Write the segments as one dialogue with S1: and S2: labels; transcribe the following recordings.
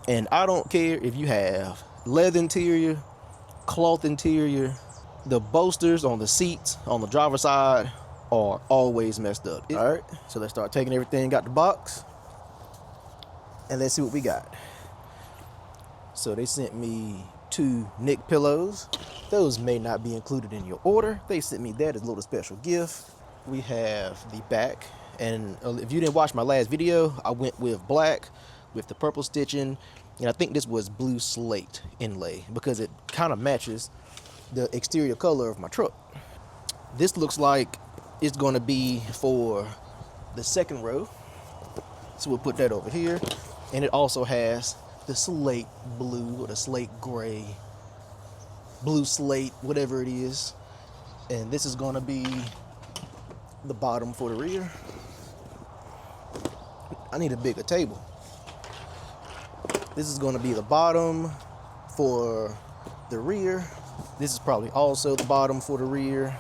S1: And I don't care if you have leather interior, cloth interior, the bolsters on the seats on the driver's side are always messed up. All right, so let's start taking everything out the box and let's see what we got. So they sent me 2 neck pillows. Those may not be included in your order. They sent me that as a little special gift. We have the back, and if you didn't watch my last video, I went with black with the purple stitching, and I think this was blue slate inlay because it kind of matches the exterior color of my truck. This looks like it's going to be for the second row, so we'll put that over here. And it also has the slate blue or the slate gray, blue slate, whatever it is. And this is going to be the bottom for the rear. I need a bigger table. This is going to be the bottom for the rear. This is probably also the bottom for the rear.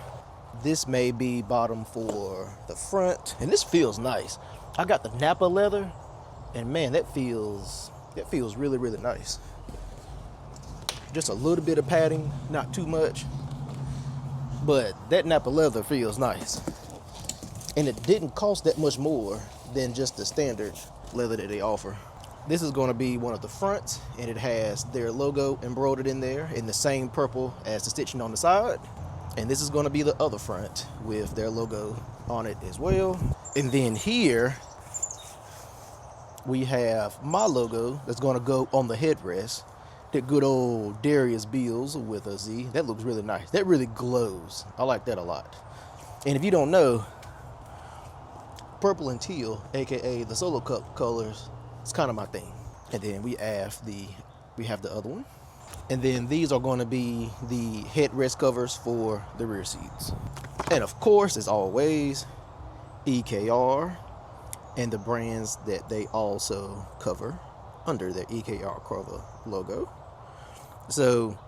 S1: This may be bottom for the front. And this feels nice. I got the NAPA leather, and man, that feels really, really nice. Just a little bit of padding, not too much, but that NAPA leather feels nice. And it didn't cost that much more than just the standard leather that they offer. This is going to be one of the fronts, and it has their logo embroidered in there in the same purple as the stitching on the side. And this is going to be the other front with their logo on it as well. And then here we have my logo that's going to go on the headrest. That good old Darius Beals with a Z. That looks really nice. That really glows. I like that a lot. And if you don't know, purple and teal, aka the Solo Cup colors, it's kind of my thing. And then we have the other one. And then these are going to be the headrest covers for the rear seats. And of course, as always, EKR and the brands that they also cover under their EKR cover logo. So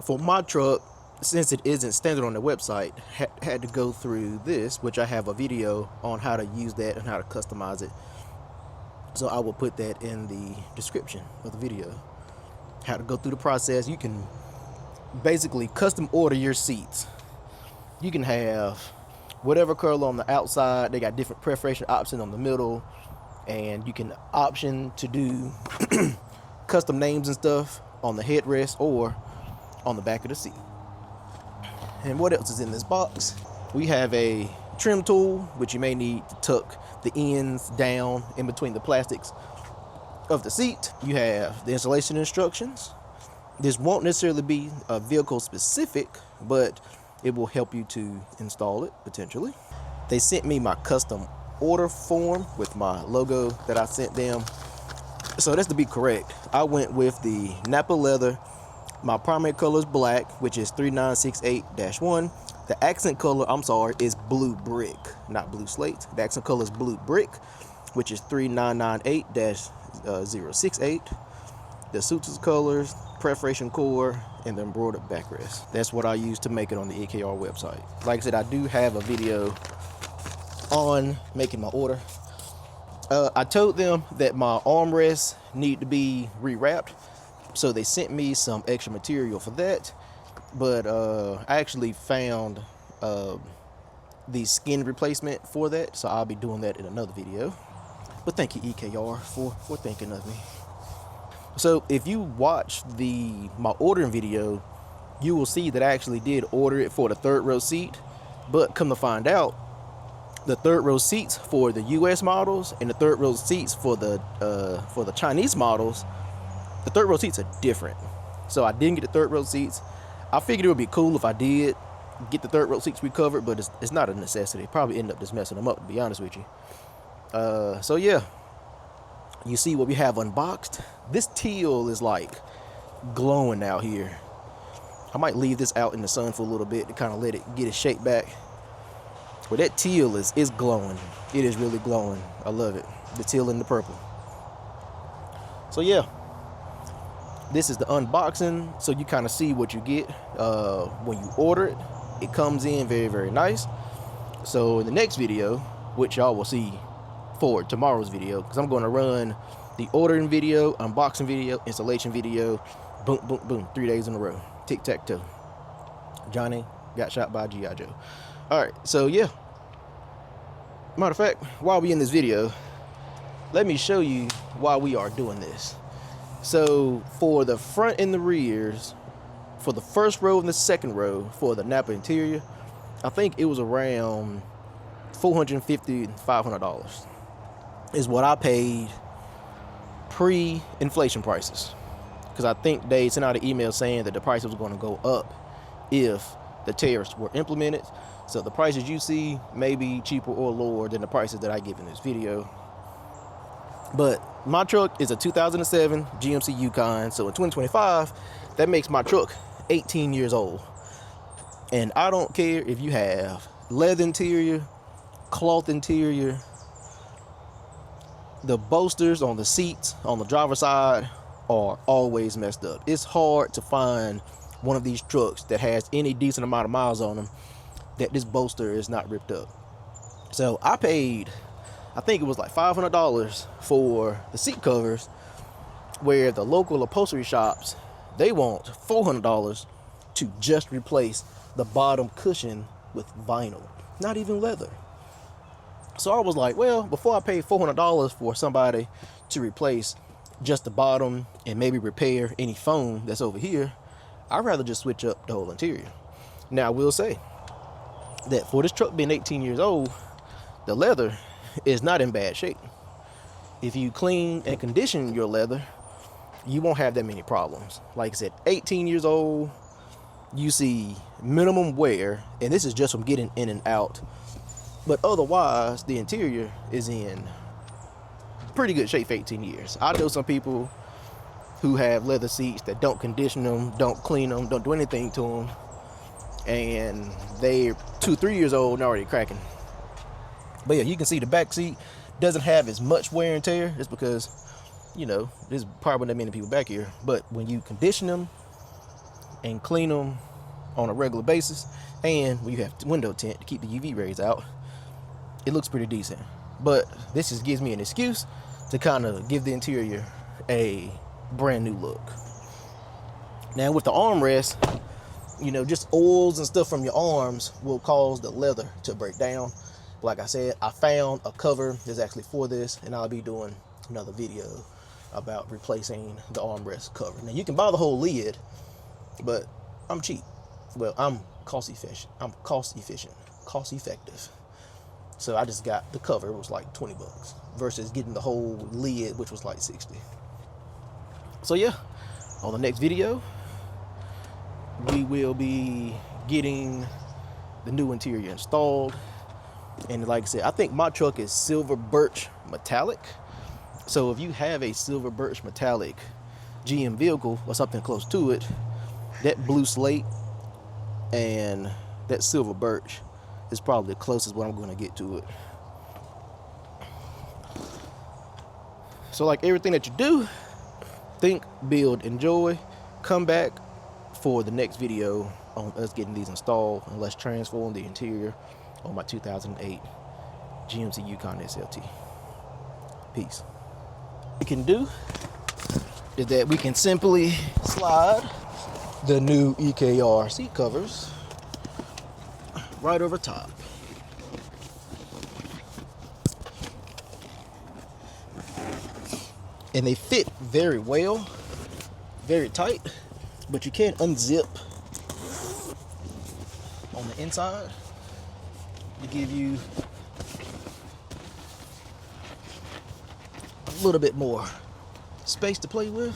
S1: for my truck, since it isn't standard on the website, had to go through this, which I have a video on how to use that and how to customize it. So I will put that in the description of the video. How to go through the process. You can basically custom order your seats. You can have whatever color on the outside. They got different preparation options on the middle, and you can option to do custom names and stuff on the headrest or on the back of the seat. And what else is in this box? We have a trim tool, which you may need to tuck the ends down in between the plastics of the seat. You have the installation instructions. This won't necessarily be vehicle specific, but it will help you to install it potentially. They sent me my custom order form with my logo that I sent them. So that's to be correct. I went with the NAPA leather. My primary color is black, which is 3968-1. The accent color, I'm sorry, is blue brick, not blue slate. The accent color is blue brick, which is 3998-068. The suits colors, perforation core, and the embroidered backrest. That's what I use to make it on the EKR website. Like I said, I do have a video on making my order. I told them that my armrests need to be rewrapped, so they sent me some extra material for that. But I actually found the skin replacement for that, so I'll be doing that in another video. But thank you, EKR, for thinking of me. So if you watch my ordering video, you will see that I actually did order it for the third row seat. But come to find out, the third row seats for the US models and the third row seats for the Chinese models, the third row seats are different. So I didn't get the third row seats. I figured it would be cool if I did get the third row seats recovered, but it's not a necessity. Probably end up just messing them up, to be honest with you. So yeah, you see what we have unboxed. This teal is like glowing out here. I might leave this out in the sun for a little bit to kind of let it get its shape back. But that teal is glowing. It is really glowing. I love it. The teal and the purple. So yeah, this is the unboxing, so you kind of see what you get when you order it. It comes in very, very nice. So in the next video, which y'all will see for tomorrow's video, because I'm going to run the ordering video, unboxing video, installation video, boom, boom, boom, 3 days in a row. Tic-tac-toe. Johnny got shot by G.I. Joe. All right, so yeah. Matter of fact, while we in this video, let me show you why we are doing this. So for the front and the rears, for the first row and the second row, for the NAPA interior, I think it was around $450, $500 is what I paid pre-inflation prices. Because I think they sent out an email saying that the prices was going to go up if the tariffs were implemented. So the prices you see may be cheaper or lower than the prices that I give in this video. But my truck is a 2007 GMC Yukon. So in 2025, that makes my truck 18 years old. And I don't care if you have leather interior, cloth interior, the bolsters on the seats on the driver's side are always messed up. It's hard to find one of these trucks that has any decent amount of miles on them that this bolster is not ripped up. So I paid, I think it was like $500 for the seat covers, where the local upholstery shops, they want $400 to just replace the bottom cushion with vinyl, not even leather. So I was like, well, before I pay $400 for somebody to replace just the bottom and maybe repair any foam that's over here, I'd rather just switch up the whole interior. Now I will say that for this truck being 18 years old, the leather is not in bad shape. If you clean and condition your leather, you won't have that many problems. Like I said, 18 years old, you see minimum wear, and this is just from getting in and out. But otherwise, the interior is in pretty good shape for 18 years. I know some people who have leather seats that don't condition them, don't clean them, don't do anything to them, and they're 2-3 years old and already cracking. But yeah, you can see the back seat doesn't have as much wear and tear. It's because, you know, there's probably not many people back here. But when you condition them and clean them on a regular basis, and when you have window tint to keep the UV rays out, it looks pretty decent. But this just gives me an excuse to kind of give the interior a brand new look. Now with the armrest, you know, just oils and stuff from your arms will cause the leather to break down. Like I said, I found a cover that's actually for this, and I'll be doing another video about replacing the armrest cover. Now you can buy the whole lid, but I'm cheap. Well, I'm cost efficient. Cost effective. So I just got the cover. It was like 20 bucks versus getting the whole lid, which was like 60. So yeah, on the next video, we will be getting the new interior installed. And like I said, I think my truck is silver birch metallic. So if you have a silver birch metallic GM vehicle or something close to it, that blue slate and that silver birch is probably the closest what I'm going to get to it. So like everything that you do, think, build, enjoy. Come back for the next video on us getting these installed, and let's transform the interior on my 2008 GMC Yukon SLT. Peace. What we can do is that we can simply slide the new EKR seat covers right over top. And they fit very well, very tight, but you can't unzip on the inside to give you a little bit more space to play with.